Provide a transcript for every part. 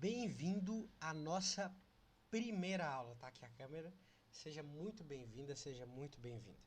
Bem-vindo à nossa primeira aula, tá aqui a câmera. Seja muito bem-vinda, seja muito bem-vindo.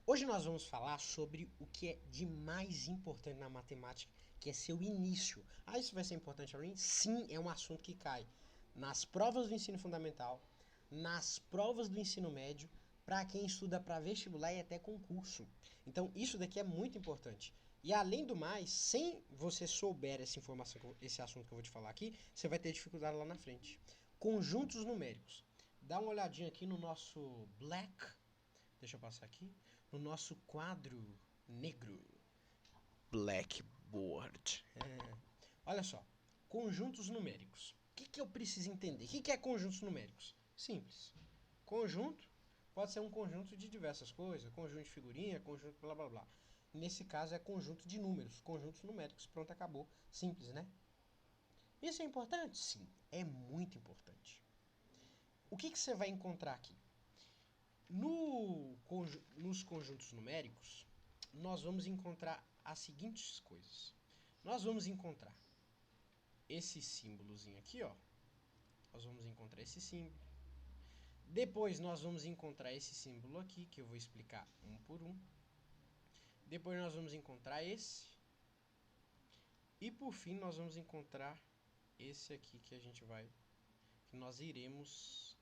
Hoje nós vamos falar sobre o que é de mais importante na matemática, que é seu início. Ah, isso vai ser importante para mim? Sim, é um assunto que cai nas provas do ensino fundamental, nas provas do ensino médio, para quem estuda para vestibular e até concurso. Então, isso daqui é muito importante. E além do mais, sem você souber essa informação, esse assunto que eu vou te falar aqui, você vai ter dificuldade lá na frente. Conjuntos numéricos. Dá uma olhadinha aqui no nosso black, deixa eu passar aqui, no nosso quadro negro. Blackboard. Olha só, conjuntos numéricos. O que eu preciso entender? O que é conjuntos numéricos? Simples. Conjunto pode ser um conjunto de diversas coisas, conjunto de figurinha, conjunto blá blá blá. Nesse caso é conjunto de números, conjuntos numéricos. Pronto, acabou. Simples, né? Isso é importante? Sim, é muito importante. O que você vai encontrar aqui? Nos conjuntos numéricos, nós vamos encontrar as seguintes coisas. Nós vamos encontrar esse símbolozinho aqui, ó. Nós vamos encontrar esse símbolo. Depois nós vamos encontrar esse símbolo aqui, que eu vou explicar um por um. Depois nós vamos encontrar esse. E por fim nós vamos encontrar esse aqui que que nós iremos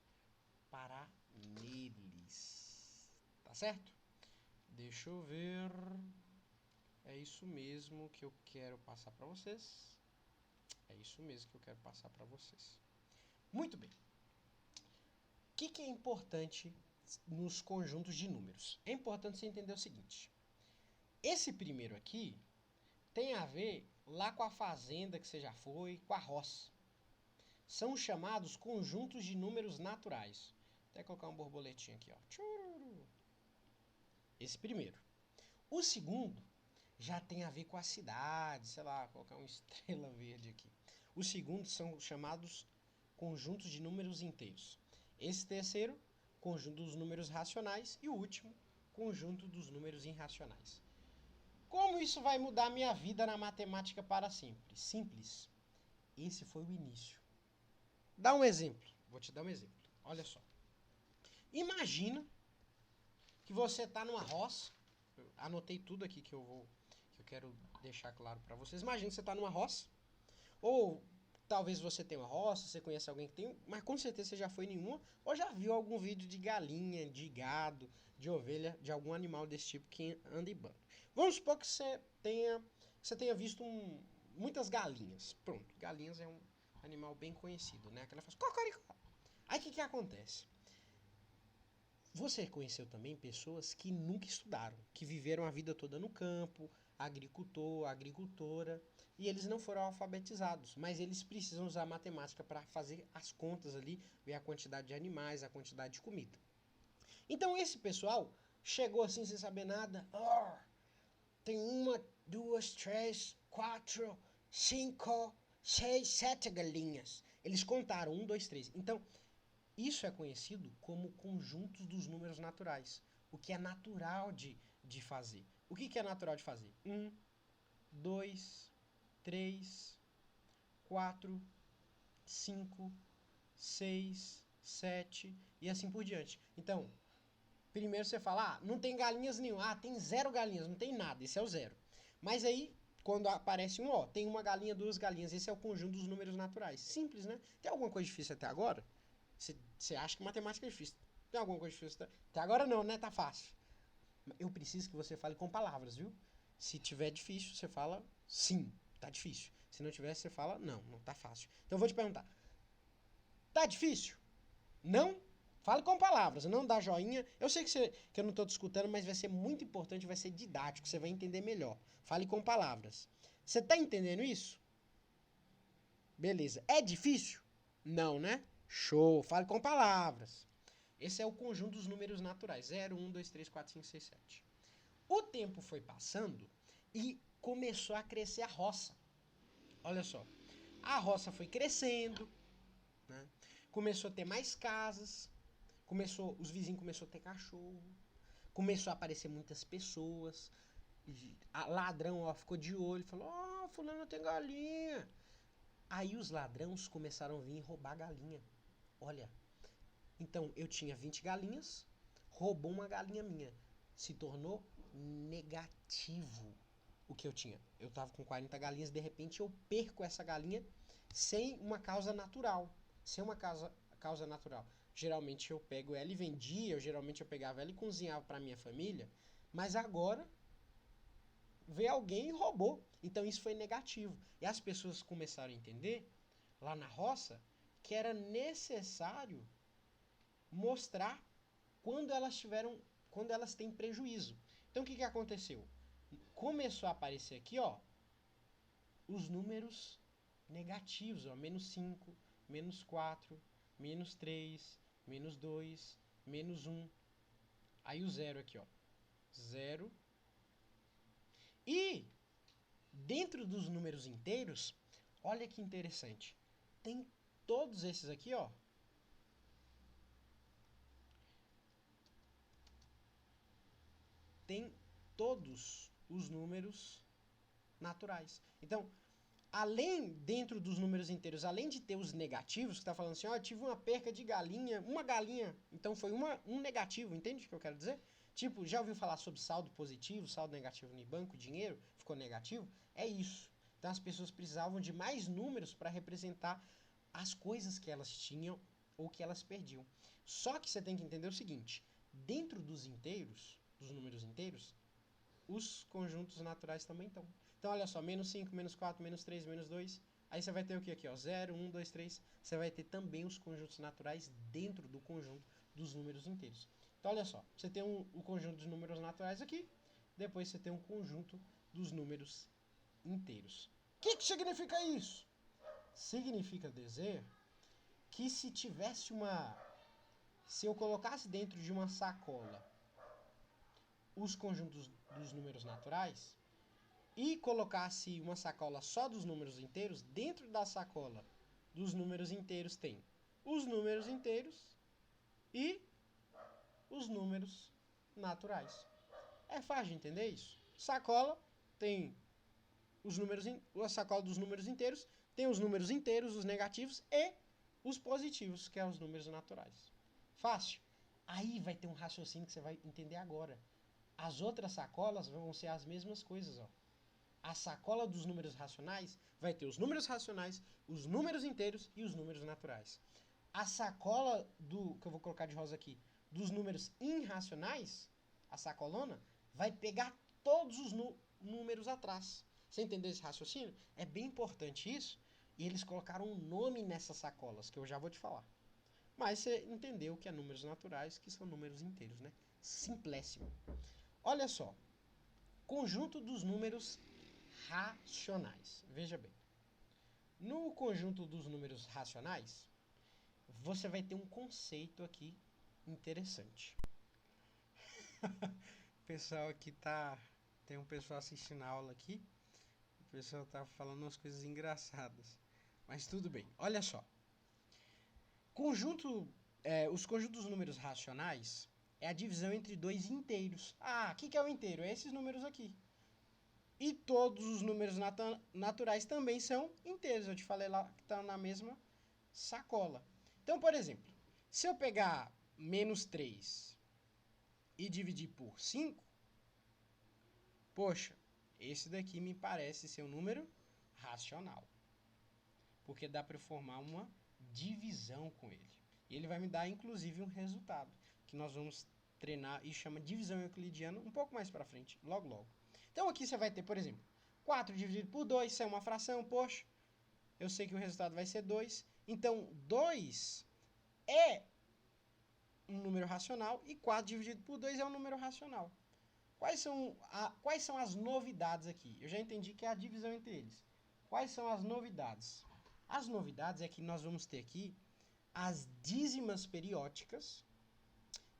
parar neles. Tá certo? Deixa eu ver. É isso mesmo que eu quero passar para vocês. É isso mesmo que eu quero passar para vocês. Muito bem. O que é importante nos conjuntos de números? É importante você entender o seguinte. Esse primeiro aqui tem a ver lá com a fazenda que você já foi, com a roça. São chamados conjuntos de números naturais. Vou até colocar uma borboletinha aqui, ó. Esse primeiro. O segundo já tem a ver com a cidade, sei lá, colocar uma estrela verde aqui. Os segundos são chamados conjuntos de números inteiros. Esse terceiro, conjunto dos números racionais. E o último, conjunto dos números irracionais. Como isso vai mudar minha vida na matemática para sempre? Simples. Esse foi o início. Dá um exemplo. Vou te dar um exemplo. Olha só. Imagina que você está numa roça. Eu anotei tudo aqui que eu quero deixar claro para vocês. Imagina que você está numa roça. Ou talvez você tenha uma roça, você conhece alguém que tem, mas com certeza você já foi em nenhuma, ou já viu algum vídeo de galinha, de gado, de ovelha, de algum animal desse tipo que anda em bando. Vamos supor que você tenha visto muitas galinhas. Pronto, galinhas é um animal bem conhecido, né? Que ela faz cocoricó. Aí o que acontece? Você conheceu também pessoas que nunca estudaram, que viveram a vida toda no campo, agricultor, agricultora, e eles não foram alfabetizados, mas eles precisam usar matemática para fazer as contas ali, ver a quantidade de animais, a quantidade de comida. Então esse pessoal chegou assim sem saber nada. Oh, tem uma, duas, três, quatro, cinco, seis, sete galinhas. Eles contaram, um, dois, três. Então, isso é conhecido como conjuntos dos números naturais, o que é natural de fazer. O que é natural de fazer? 1, 2, 3, 4, 5, 6, 7 e assim por diante. Então, primeiro você fala, não tem galinhas nenhuma. Tem 0 galinhas, não tem nada, esse é o zero. Mas aí, quando aparece tem uma galinha, duas galinhas, esse é o conjunto dos números naturais. Simples, né? Tem alguma coisa difícil até agora? Você acha que matemática é difícil. Tem alguma coisa difícil? Até agora não, né? Tá fácil. Eu preciso que você fale com palavras, viu? Se tiver difícil, você fala sim, tá difícil. Se não tiver, você fala não, não tá fácil. Então eu vou te perguntar. Tá difícil? Não? Fale com palavras, não dá joinha. Eu sei que eu não estou discutindo, mas vai ser muito importante, vai ser didático, você vai entender melhor. Fale com palavras. Você está entendendo isso? Beleza. É difícil? Não, né? Show. Fale com palavras. Esse é o conjunto dos números naturais. 0, 1, 2, 3, 4, 5, 6, 7. O tempo foi passando e começou a crescer a roça. Olha só. A roça foi crescendo, né? Começou a ter mais casas, os vizinhos começaram a ter cachorro, começou a aparecer muitas pessoas, ladrão ó, ficou de olho, falou, fulano tem galinha. Aí os ladrões começaram a vir roubar a galinha. Olha, então eu tinha 20 galinhas, roubou uma galinha minha. Se tornou negativo o que eu tinha. Eu tava com 40 galinhas, de repente eu perco essa galinha sem uma causa natural. Sem uma causa natural. Geralmente eu pego ela e vendia, geralmente eu pegava ela e cozinhava para minha família, mas agora veio alguém e roubou. Então isso foi negativo. E as pessoas começaram a entender, lá na roça, que era necessário mostrar quando elas têm prejuízo. Então o que aconteceu? Começou a aparecer aqui, ó, os números negativos, ó, -5, -4, -3, -2, -1. Aí o zero aqui, ó. 0. E dentro dos números inteiros, olha que interessante. Tem todos esses aqui, ó. Tem todos os números naturais. Então, dentro dos números inteiros, além de ter os negativos, que está falando assim, ó, eu tive uma perca de galinha, uma galinha, então foi um negativo, entende o que eu quero dizer? Tipo, já ouviu falar sobre saldo positivo, saldo negativo no banco, dinheiro ficou negativo? É isso. Então as pessoas precisavam de mais números para representar as coisas que elas tinham ou que elas perdiam. Só que você tem que entender o seguinte, dentro dos inteiros, dos números inteiros, os conjuntos naturais também estão. Então, olha só, -5, -4, -3, -2. Aí você vai ter o que aqui? Ó, 0, 1, 2, 3. Você vai ter também os conjuntos naturais dentro do conjunto dos números inteiros. Então, olha só, você tem o conjunto dos números naturais aqui, depois você tem um conjunto dos números inteiros. O que significa isso? Significa dizer que se eu colocasse dentro de uma sacola os conjuntos dos números naturais, e colocasse uma sacola só dos números inteiros, dentro da sacola dos números inteiros tem os números inteiros e os números naturais. É fácil de entender isso? Sacola tem a sacola dos números inteiros, tem os números inteiros, os negativos e os positivos, que são os números naturais. Fácil? Aí vai ter um raciocínio que você vai entender agora. As outras sacolas vão ser as mesmas coisas, ó. A sacola dos números racionais vai ter os números racionais, os números inteiros e os números naturais. A sacola que eu vou colocar de rosa aqui, dos números irracionais, a sacolona, vai pegar todos os números atrás. Você entendeu esse raciocínio? É bem importante isso. E eles colocaram um nome nessas sacolas, que eu já vou te falar. Mas você entendeu que é números naturais, que são números inteiros, né? Simpléssimo. Olha só. Conjunto dos números racionais. Veja bem. No conjunto dos números racionais, você vai ter um conceito aqui interessante. O pessoal aqui tá... Tem um pessoal assistindo a aula aqui. O pessoal tá falando umas coisas engraçadas. Mas tudo bem. Olha só. Os conjuntos dos números racionais é a divisão entre dois inteiros. Ah, o que é o inteiro? É esses números aqui. E todos os números naturais também são inteiros. Eu te falei lá que estão na mesma sacola. Então, por exemplo, se eu pegar -3 e dividir por 5, poxa, esse daqui me parece ser um número racional. Porque dá para formar uma divisão com ele. E ele vai me dar, inclusive, um resultado, que nós vamos treinar e chama divisão euclidiana um pouco mais para frente, logo logo. Então aqui você vai ter, por exemplo, 4 dividido por 2, isso é uma fração, poxa, eu sei que o resultado vai ser 2. Então, 2 é um número racional e 4 dividido por 2 é um número racional. Quais são as novidades aqui? Eu já entendi que é a divisão entre eles. Quais são as novidades? As novidades é que nós vamos ter aqui as dízimas periódicas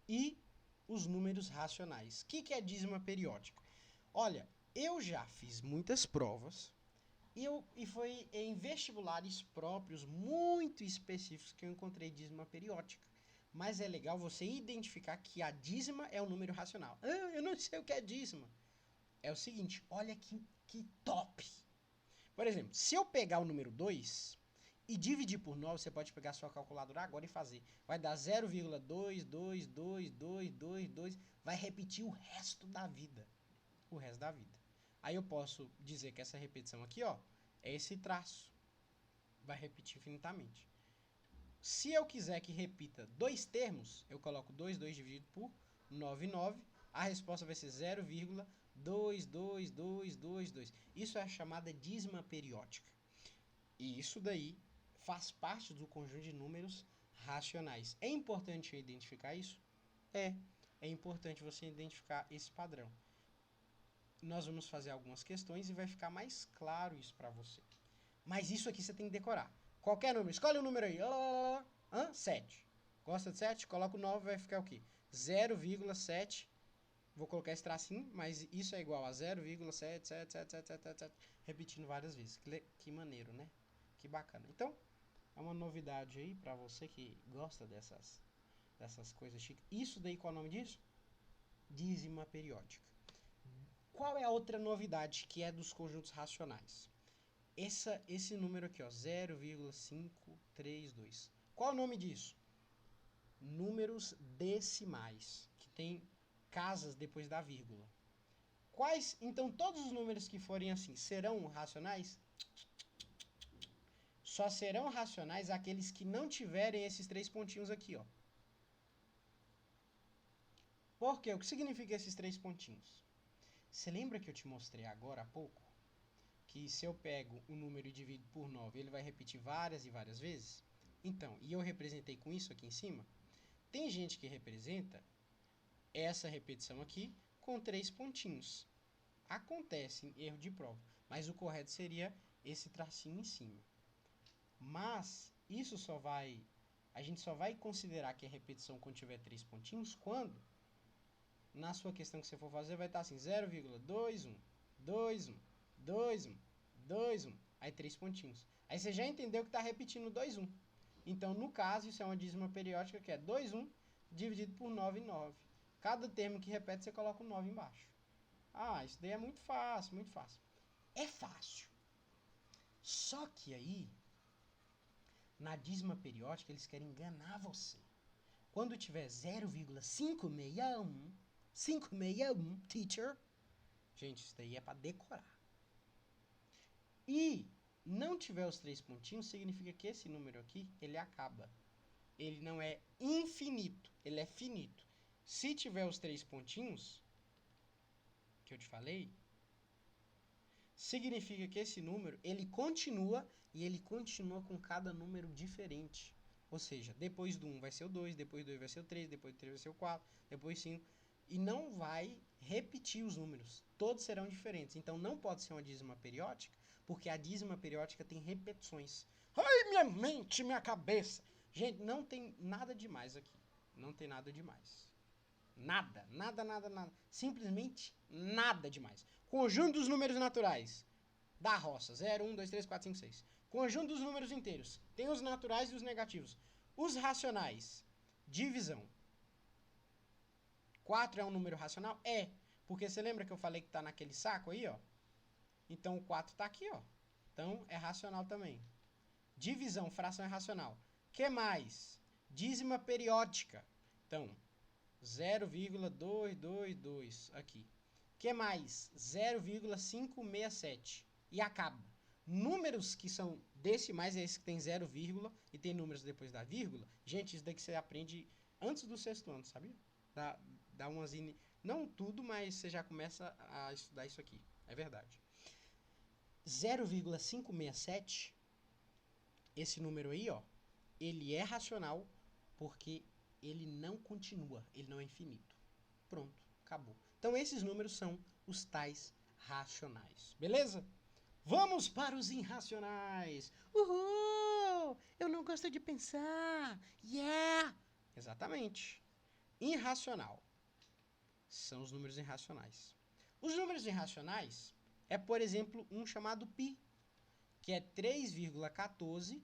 e os números racionais. O que é dízima periódica? Olha, eu já fiz muitas provas e foi em vestibulares próprios muito específicos que eu encontrei dízima periódica. Mas é legal você identificar que a dízima é um número racional. Ah, eu não sei o que é dízima. É o seguinte, olha que top! Por exemplo, se eu pegar o número 2 e dividir por 9, você pode pegar a sua calculadora agora e fazer. Vai dar 0,2222222, vai repetir o resto da vida. O resto da vida. Aí eu posso dizer que essa repetição aqui, ó, é esse traço. Vai repetir infinitamente. Se eu quiser que repita dois termos, eu coloco 2 dividido por 9, a resposta vai ser 0,22222. Isso é a chamada dízima periódica. E isso daí faz parte do conjunto de números racionais. É importante eu identificar isso? É importante você identificar esse padrão. Nós vamos fazer algumas questões e vai ficar mais claro isso para você. Mas isso aqui você tem que decorar. Qualquer número, escolhe um número aí. 7. Gosta de 7? Coloca o 9, vai ficar o quê? 0,7. Vou colocar esse tracinho, mas isso é igual a 0,77777, repetindo várias vezes. Que maneiro, né? Que bacana. Então, é uma novidade aí para você que gosta dessas coisas chiques. Isso daí, qual é o nome disso? Dízima periódica. Qual é a outra novidade que é dos conjuntos racionais? Esse número aqui, ó, 0,532. Qual é o nome disso? Números decimais, que tem casas depois da vírgula. Quais, então, todos os números que forem assim, serão racionais? Só serão racionais aqueles que não tiverem esses 3 pontinhos aqui, ó. Por quê? O que significa esses 3 pontinhos? Você lembra que eu te mostrei agora há pouco? Que se eu pego um número e divido por 9, ele vai repetir várias e várias vezes? Então, e eu representei com isso aqui em cima? Tem gente que representa essa repetição aqui com 3 pontinhos. Acontece em erro de prova, mas o correto seria esse tracinho em cima. Mas isso a gente só vai considerar que é repetição quando tiver 3 pontinhos quando na sua questão que você for fazer vai estar assim 0,21, 21, 21, 21, aí 3 pontinhos. Aí você já entendeu que está repetindo 21. Então, no caso, isso é uma dízima periódica que é 21 dividido por 9 em 9. Cada termo que repete, você coloca um 9 embaixo. Ah, isso daí é muito fácil, muito fácil. É fácil. Só que aí, na dízima periódica, eles querem enganar você. Quando tiver 0,561, 561, teacher, gente, isso daí é para decorar. E não tiver os 3 pontinhos, significa que esse número aqui, ele acaba. Ele não é infinito, ele é finito. Se tiver os 3 pontinhos, que eu te falei, significa que esse número, ele continua e ele continua com cada número diferente. Ou seja, depois do 1 vai ser o 2, depois do 2 vai ser o 3, depois do 3 vai ser o 4, depois 5. E não vai repetir os números. Todos serão diferentes. Então não pode ser uma dízima periódica, porque a dízima periódica tem repetições. Ai, minha mente, minha cabeça. Gente, não tem nada demais aqui. Não tem nada demais. Nada, nada, nada, nada. Simplesmente nada demais. Conjunto dos números naturais da roça. 0, 1, 2, 3, 4, 5, 6. Conjunto dos números inteiros. Tem os naturais e os negativos. Os racionais. Divisão. 4 é um número racional? É. Porque você lembra que eu falei que está naquele saco aí, ó? Então o 4 está aqui, ó. Então é racional também. Divisão, fração é racional. Que mais? Dízima periódica. Então, 0,222 aqui. Que mais? 0,567. E acaba. Números que são decimais é esse que tem 0, e tem números depois da vírgula. Gente, isso daqui você aprende antes do 6º ano, sabia? Dá umas... Não tudo, mas você já começa a estudar isso aqui. É verdade. 0,567, esse número aí, ó, ele é racional porque ele não continua, ele não é infinito. Pronto, acabou. Então esses números são os tais racionais, beleza? Vamos para os irracionais. Uhul! Eu não gosto de pensar. Yeah! Exatamente. Irracional são os números irracionais. Os números irracionais é, por exemplo, um chamado π, que é 3,14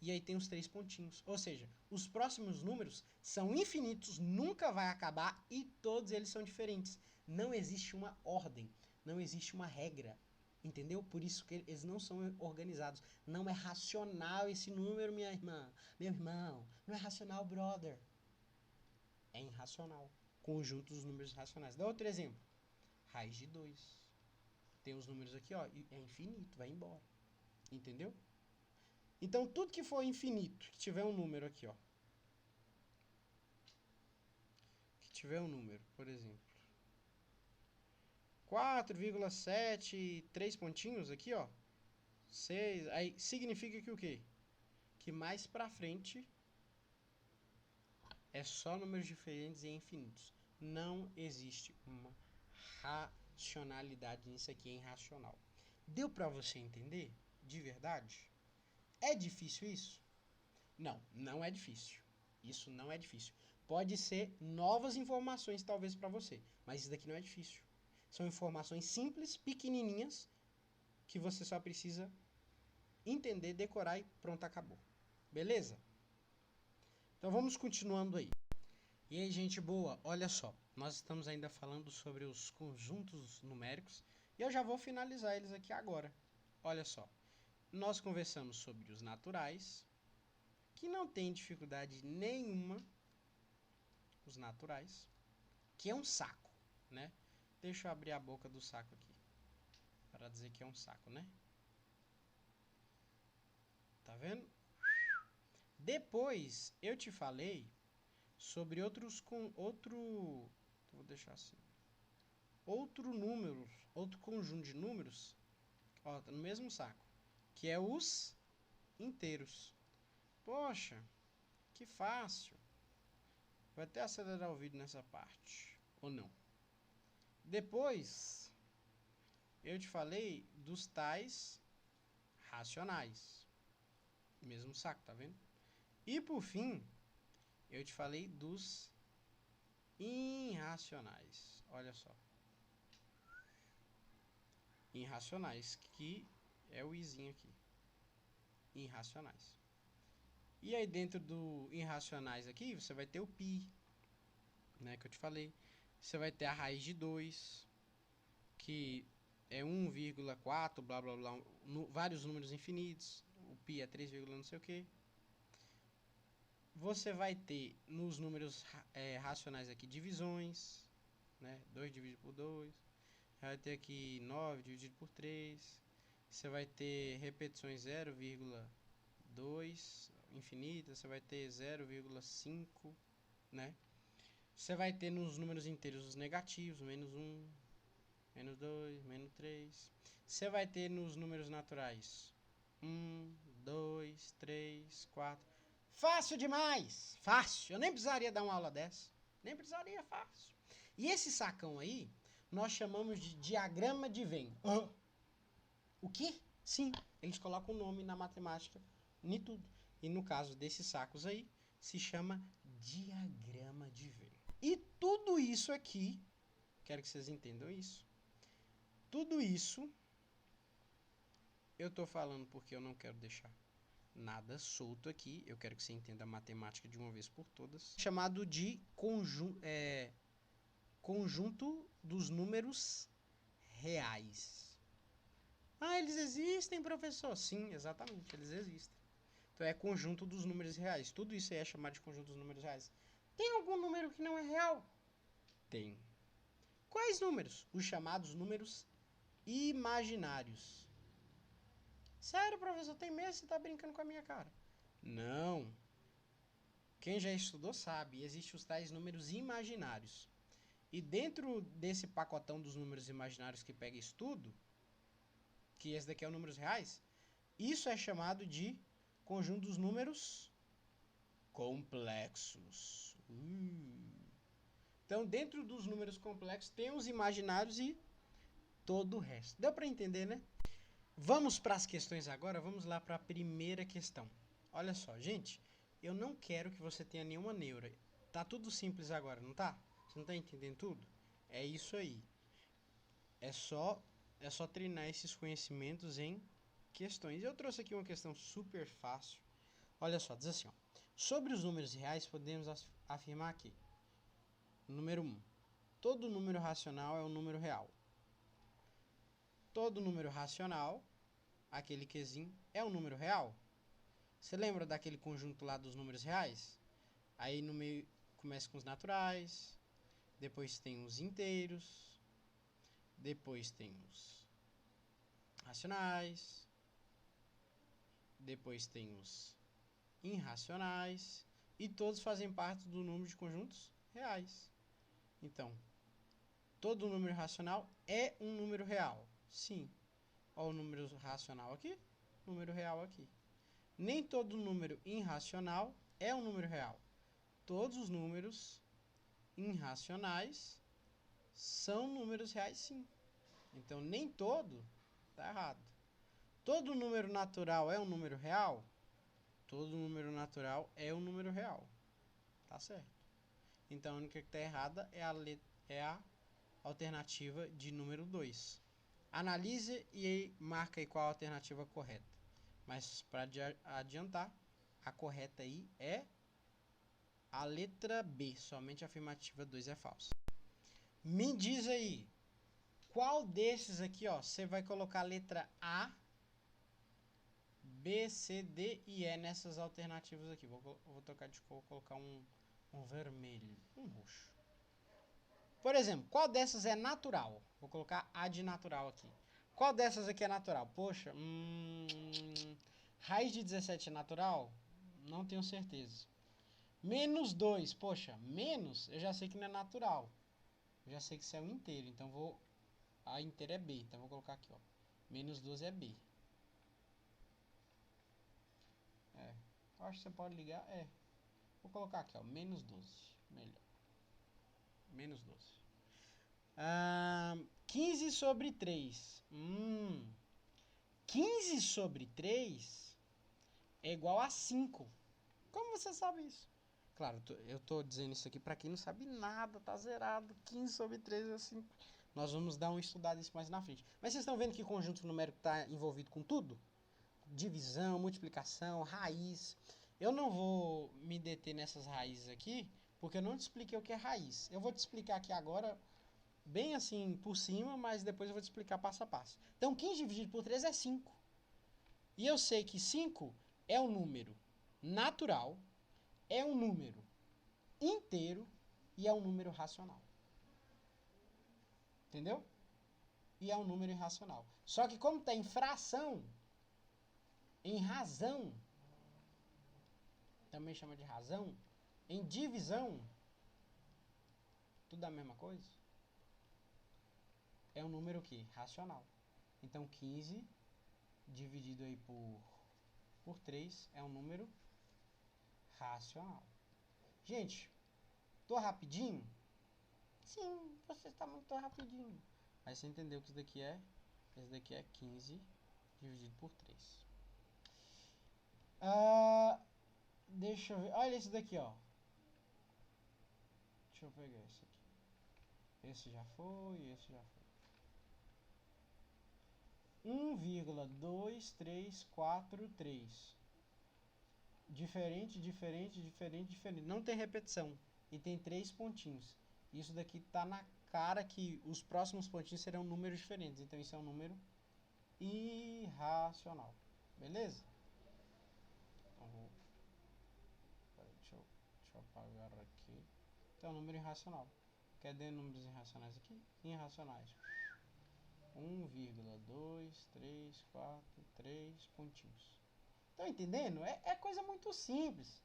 e aí tem os 3 pontinhos. Ou seja, os próximos números são infinitos, nunca vai acabar e todos eles são diferentes. Não existe uma ordem, não existe uma regra. Entendeu? Por isso que eles não são organizados. Não é racional esse número, minha irmã. Meu irmão. Não é racional, brother. É irracional. Conjunto dos números racionais. Dá outro exemplo. Raiz de 2. Tem os números aqui, ó. É infinito, vai embora. Entendeu? Então, tudo que for infinito, que tiver um número aqui, ó. Que tiver um número, por exemplo. 4,7, 3 pontinhos aqui, ó. 6. Aí significa que o quê? Que mais pra frente é só números diferentes e infinitos. Não existe uma racionalidade nisso aqui, é irracional. Deu pra você entender? De verdade? É difícil isso? Não, não é difícil. Isso não é difícil. Pode ser novas informações talvez pra você, mas isso daqui não é difícil. São informações simples, pequenininhas, que você só precisa entender, decorar e pronto, acabou. Beleza? Então vamos continuando aí. E aí, gente boa, olha só. Nós estamos ainda falando sobre os conjuntos numéricos e eu já vou finalizar eles aqui agora. Olha só. Nós conversamos sobre os naturais, que não tem dificuldade nenhuma, os naturais, que é um saco, né? Deixa eu abrir a boca do saco aqui, para dizer que é um saco, né? Tá vendo? Depois eu te falei sobre vou deixar assim. Outro conjunto de números, ó, tá no mesmo saco, que é os inteiros. Poxa, que fácil. Vou até acelerar o vídeo nessa parte, ou não. Depois eu te falei dos tais racionais. Mesmo saco, tá vendo? E por fim, eu te falei dos irracionais. Olha só. Irracionais, que é o izinho aqui. Irracionais. E aí dentro do irracionais aqui, você vai ter o π, né, que eu te falei. Você vai ter a raiz de 2, que é 1,4, blá blá blá, vários números infinitos. O π é 3, não sei o que. Você vai ter nos números racionais aqui divisões, né? 2 dividido por 2. Vai ter aqui 9 dividido por 3. Você vai ter repetições 0,2 infinitas. Você vai ter 0,5, né? Você vai ter nos números inteiros os negativos, menos 1, menos 2, menos 3. Você vai ter nos números naturais 1, 2, 3, 4. Fácil demais! Fácil! Eu nem precisaria dar uma aula dessa. Nem precisaria, fácil. E esse sacão aí, nós chamamos de diagrama de Venn. O quê? Sim, eles colocam o nome na matemática, em tudo. E no caso desses sacos aí, se chama diagrama de Venn. E tudo isso aqui, quero que vocês entendam isso, tudo isso eu tô falando porque eu não quero deixar nada solto aqui. Eu quero que você entenda a matemática de uma vez por todas. Chamado de conjunto dos números reais. Ah, eles existem, professor? Sim, exatamente, eles existem. Então é conjunto dos números reais. Tudo isso aí é chamado de conjunto dos números reais. Tem algum número que não é real? Tem. Quais números? Os chamados números imaginários. Sério, professor, tem mesmo? Você tá brincando com a minha cara? Não. Quem já estudou sabe, existem os tais números imaginários. E dentro desse pacotão dos números imaginários que pega estudo, que esse daqui é o números reais, isso é chamado de conjunto dos números complexos. Então, dentro dos números complexos, tem os imaginários e todo o resto. Deu para entender, né? Vamos para as questões agora, vamos lá para a primeira questão. Olha só, gente, eu não quero que você tenha nenhuma neura. Tá tudo simples agora, não tá? Você não tá entendendo tudo? É isso aí. É só treinar esses conhecimentos em questões. Eu trouxe aqui uma questão super fácil. Olha só, diz assim, ó. Sobre os números reais, podemos afirmar que, número 1, todo número racional é um número real. todo número racional, aquele Qzinho, é um número real. Você lembra daquele conjunto lá dos números reais? Aí no meio começa com os naturais, depois tem os inteiros, depois tem os racionais, depois tem os irracionais, e todos fazem parte do número de conjuntos reais. Então, todo número racional é um número real. Sim. Olha o número racional aqui, número real aqui. Nem todo número irracional é um número real. Todos os números irracionais são números reais, sim. Então, nem todo está errado. Todo número natural é um número real? Todo número natural é um número real. Tá certo. Então, a única que está errada é a alternativa de número 2. Analise e marca aí qual a alternativa correta. Mas, para adiantar, a correta aí é a letra B. Somente a afirmativa 2 é falsa. Me diz aí, qual desses aqui, ó, você vai colocar a letra A, B, C, D e E nessas alternativas aqui? Vou trocar de cor, vou colocar um vermelho, um roxo. Por exemplo, qual dessas é natural? Vou colocar A de natural aqui. Qual dessas aqui é natural? Poxa, raiz de 17 é natural? Não tenho certeza. Menos 2, poxa, menos eu já sei que não é natural. Eu já sei que isso é o inteiro, então a inteira é B, então vou colocar aqui, ó. Menos 12 é B. Eu acho que você pode ligar, vou colocar aqui, ó, menos 12, melhor. Menos 12. 15 sobre 3. 15 sobre 3 é igual a 5. Como você sabe isso? Claro, eu tô dizendo isso aqui para quem não sabe nada, tá zerado. 15 sobre 3 é 5. Nós vamos dar uma estudada isso mais na frente. Mas vocês estão vendo que conjunto numérico está envolvido com tudo? Divisão, multiplicação, raiz. Eu não vou me deter nessas raízes aqui, porque eu não te expliquei o que é raiz. Eu vou te explicar aqui agora, bem assim, por cima, mas depois eu vou te explicar passo a passo. Então, 15 dividido por 3 é 5. E eu sei que 5 é um número natural, é um número inteiro e é um número racional. Entendeu? E é um número irracional. Só que como está em fração, em razão, também chama de razão, em divisão, tudo a mesma coisa, é um número que? Racional. Então 15 dividido aí por 3 é um número racional. Gente, tô rapidinho? Sim, você está muito rapidinho. Mas você entendeu que isso daqui é? Esse daqui é 15 dividido por 3. Deixa eu ver. Olha esse daqui, ó. Deixa eu pegar esse aqui. Esse já foi, esse já foi. 1,2343. Diferente, diferente, diferente, diferente. Não tem repetição. E tem 3 pontinhos. Isso daqui tá na cara que os próximos pontinhos serão números diferentes. Então isso é um número irracional. Beleza? Então deixa eu apagar aqui. Então é um número irracional. Cadê números irracionais aqui? Irracionais. 1,2343 pontinhos. Estão entendendo? É coisa muito simples.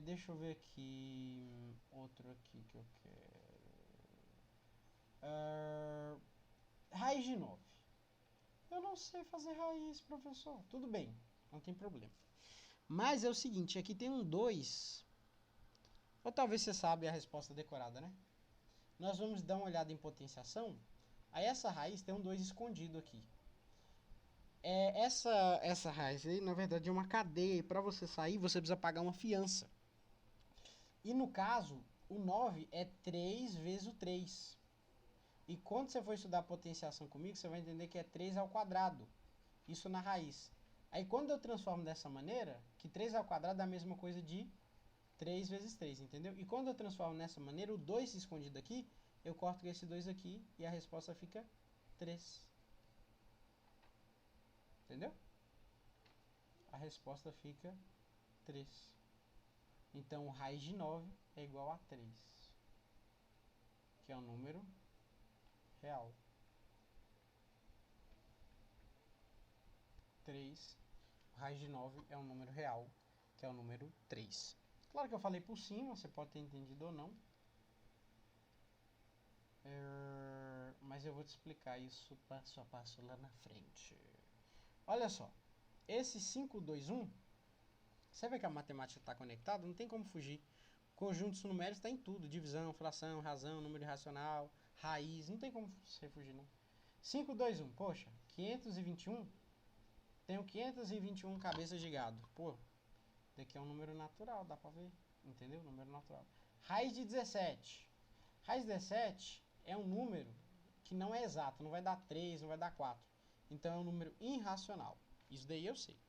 Deixa eu ver aqui. Outro aqui que eu quero. Raiz de 9. Eu não sei fazer raiz, professor. Tudo bem, não tem problema. Mas é o seguinte, aqui tem um 2. Ou talvez você sabe a resposta decorada, né? Nós vamos dar uma olhada em potenciação. Aí essa raiz tem um 2 escondido aqui. Essa raiz aí, na verdade, é uma cadeia. E para você sair, você precisa pagar uma fiança. E no caso, o 9 é 3 vezes o 3. E quando você for estudar potenciação comigo, você vai entender que é 3 ao quadrado. Isso na raiz. Aí quando eu transformo dessa maneira, que 3 ao quadrado é a mesma coisa de 3 vezes 3, entendeu? E quando eu transformo nessa maneira, o 2 escondido aqui, eu corto esse 2 aqui e a resposta fica 3. Entendeu? A resposta fica 3. Então, raiz de 9 é igual a 3, que é um número real. 3, raiz de 9 é um número real, que é o número 3. Claro que eu falei por cima, você pode ter entendido ou não. Mas eu vou te explicar isso passo a passo lá na frente. Olha só, esse 5, 2, 1, você vê que a matemática está conectada, não tem como fugir. Conjuntos numéricos está em tudo, divisão, fração, razão, número irracional, raiz, não tem como você fugir não. 5, 2, 1, poxa, 521, tenho 521 cabeças de gado. Pô, daqui é um número natural, dá pra ver, entendeu? Número natural. Raiz de 17. Raiz de 17 é um número que não é exato, não vai dar 3, não vai dar 4. Então é um número irracional. Isso daí eu sei.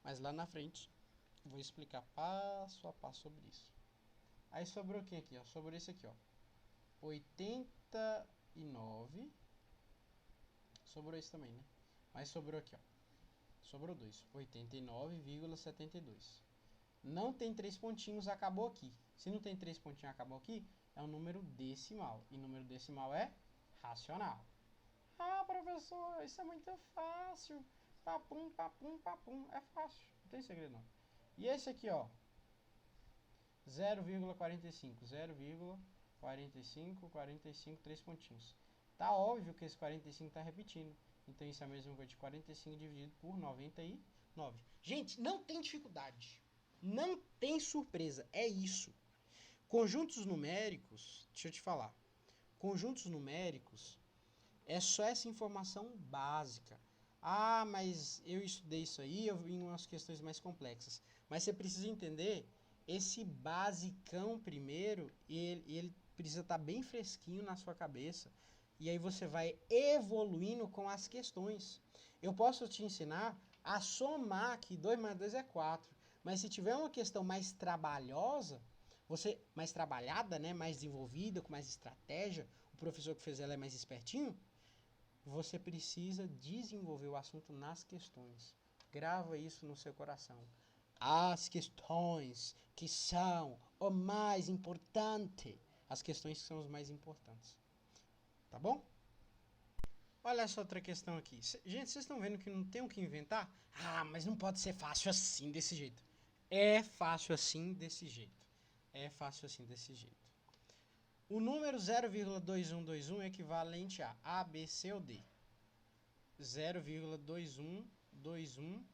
Mas lá na frente vou explicar passo a passo sobre isso. Aí sobrou o que aqui? Ó? Sobrou esse aqui, ó. 89. Sobrou esse também, né? Mas sobrou aqui, ó. Sobrou 2. 89,72. Não tem 3 pontinhos, acabou aqui. Se não tem 3 pontinhos, acabou aqui, é um número decimal. E número decimal é racional. Ah, professor, isso é muito fácil. Papum, papum, papum. É fácil, não tem segredo não. E esse aqui, ó. 0,45. 0,45, 45, 3 pontinhos. Tá óbvio que esse 45 tá repetindo. Então isso é a mesma coisa de 45 dividido por 99. Gente, não tem dificuldade. Não tem surpresa. É isso. Conjuntos numéricos, deixa eu te falar. Conjuntos numéricos é só essa informação básica. Ah, mas eu estudei isso aí, eu vi umas questões mais complexas. Mas você precisa entender esse basicão primeiro, ele precisa estar bem fresquinho na sua cabeça. E aí você vai evoluindo com as questões. Eu posso te ensinar a somar que 2 mais 2 é 4. Mas se tiver uma questão mais trabalhosa, mais trabalhada, né, mais desenvolvida, com mais estratégia, o professor que fez ela é mais espertinho, você precisa desenvolver o assunto nas questões. Grava isso no seu coração. As questões que são o mais importante. As questões que são os mais importantes. Tá bom? Olha essa outra questão aqui. Gente, vocês estão vendo que não tem o que inventar? Ah, mas não pode ser fácil assim, desse jeito. É fácil assim, desse jeito. É fácil assim, desse jeito. O número 0,2121 é equivalente a A, B, C ou D. 0,2121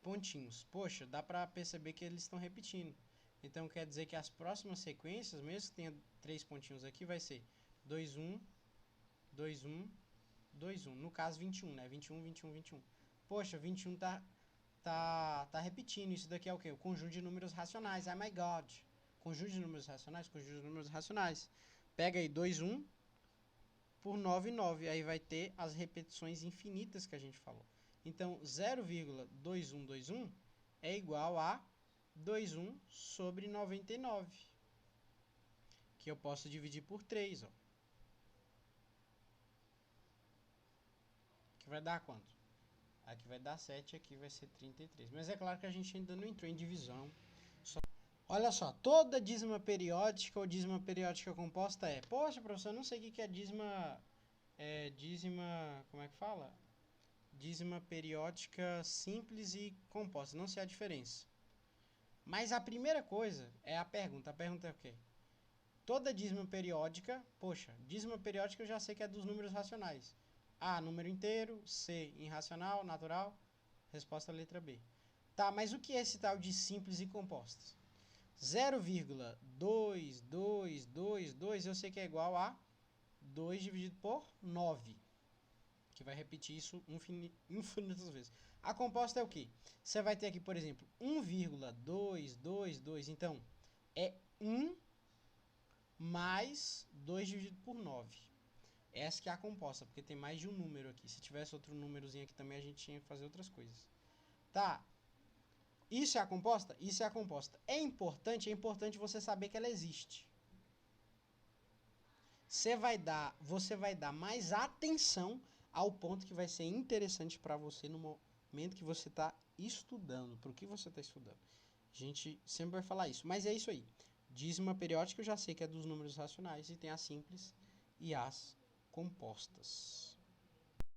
pontinhos. Poxa, dá pra perceber que eles estão repetindo. Então quer dizer que as próximas sequências, mesmo que tenha 3 pontinhos aqui, vai ser 21, 21, 21. No caso 21, né? 21, 21, 21. Poxa, 21 tá repetindo. Isso daqui é o quê? O conjunto de números racionais. Oh my God. Conjunto de números racionais, conjunto de números racionais. Pega aí 2, 1 por 9, 9. Aí vai ter as repetições infinitas que a gente falou. Então, 0,2121 é igual a 21 sobre 99. Que eu posso dividir por 3, ó. Que vai dar quanto? Aqui vai dar 7, aqui vai ser 33. Mas é claro que a gente ainda não entrou em divisão. Olha só, toda dízima periódica ou dízima periódica composta é... Poxa, professor, eu não sei o que é dízima... como é que fala? Dízima periódica simples e composta. Não sei a diferença. Mas a primeira coisa é a pergunta. A pergunta é o quê? Toda dízima periódica... Poxa, dízima periódica eu já sei que é dos números racionais. A, número inteiro. C, irracional, natural. Resposta letra B. Tá, mas o que é esse tal de simples e compostas? 0,2222 eu sei que é igual a 2 dividido por 9. Que vai repetir isso infinitas vezes. A composta é o quê? Você vai ter aqui, por exemplo, 1,222. Então, é 1 mais 2 dividido por 9. Essa que é a composta, porque tem mais de um número aqui. Se tivesse outro númerozinho aqui também, a gente tinha que fazer outras coisas. Tá. Isso é a composta? Isso é a composta. É importante você saber que ela existe. Você vai dar mais atenção ao ponto que vai ser interessante para você no momento que você está estudando, para o que você está estudando. A gente sempre vai falar isso, mas é isso aí. Dízima periódica eu já sei que é dos números racionais e tem as simples e as compostas.